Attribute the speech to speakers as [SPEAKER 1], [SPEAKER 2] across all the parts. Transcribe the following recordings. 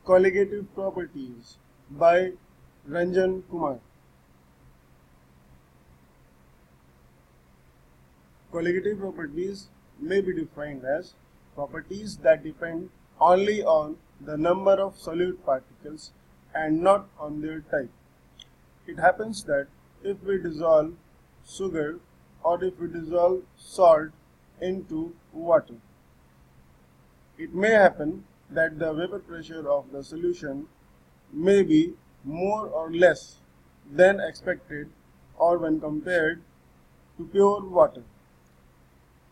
[SPEAKER 1] Colligative properties by Ranjan Kumar. Colligative properties may be defined as properties that depend only on the number of solute particles and not on their type. It happens that if we dissolve sugar or if we dissolve salt into water, it may happen that the vapor pressure of the solution may be more or less than expected or when compared to pure water.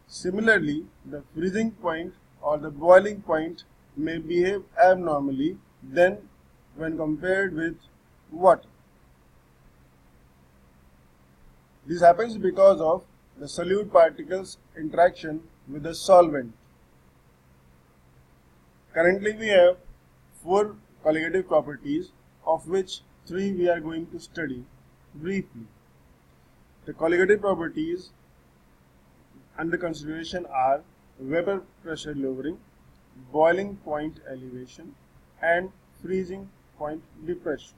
[SPEAKER 1] Similarly, the freezing point or the boiling point may behave abnormally than when compared with water. This happens because of the solute particles' interaction with the solvent. Currently, we have 4 colligative properties, of which 3 we are going to study briefly. The colligative properties under consideration are vapor pressure lowering, boiling point elevation, and freezing point depression.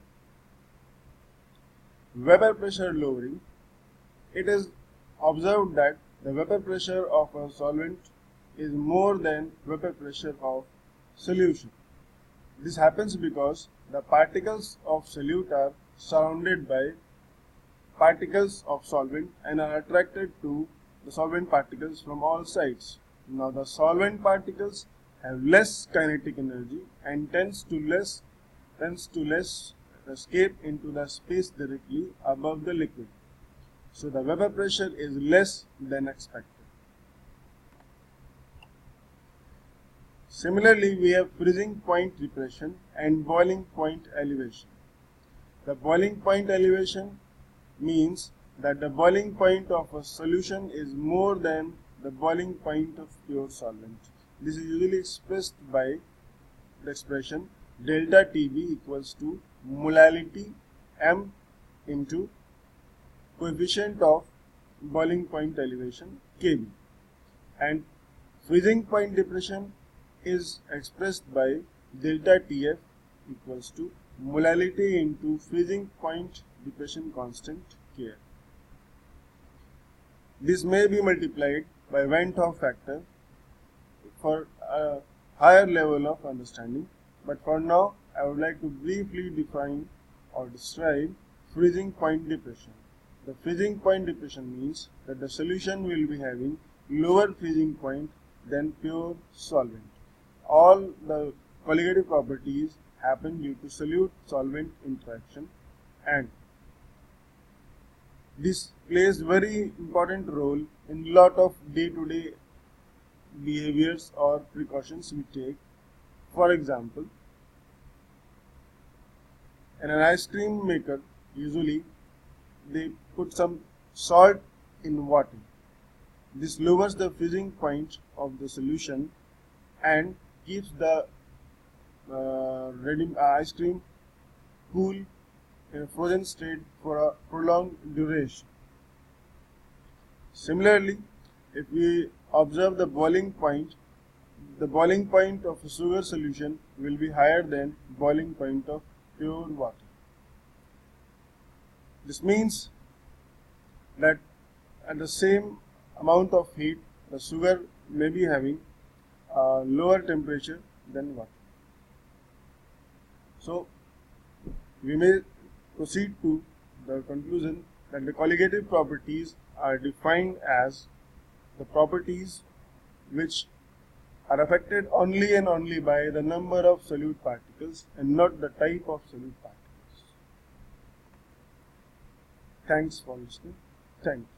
[SPEAKER 1] Vapor pressure lowering. It is observed that the vapor pressure of a solvent is more than vapor pressure of solution. This happens because the particles of solute are surrounded by particles of solvent and are attracted to the solvent particles from all sides. Now the solvent particles have less kinetic energy and tends to less escape into the space directly above the liquid. So the vapor pressure is less than expected. Similarly, we have freezing point depression and boiling point elevation. The boiling point elevation means that the boiling point of a solution is more than the boiling point of pure solvent. This is usually expressed by the expression delta TB equals to molality m into coefficient of boiling point elevation Kb, and freezing point depression is expressed by delta TF equals to molality into freezing point depression constant Kf. This may be multiplied by Van 't Hoff factor for a higher level of understanding, but for now I would like to briefly define or describe freezing point depression. The freezing point depression means that the solution will be having lower freezing point than pure solvent. All the colligative properties happen due to solute-solvent interaction, and this plays very important role in lot of day-to-day behaviors or precautions we take. For example, in an ice cream maker, usually they put some salt in water. This lowers the freezing point of the solution and keeps the ice cream cool in a frozen state for a prolonged duration. Similarly, if we observe the boiling point of a sugar solution will be higher than boiling point of pure water. This means that at the same amount of heat, the sugar may be having a lower temperature than water. So, we may proceed to the conclusion that the colligative properties are defined as the properties which are affected only and only by the number of solute particles and not the type of solute particles. Thanks for listening. Thank you.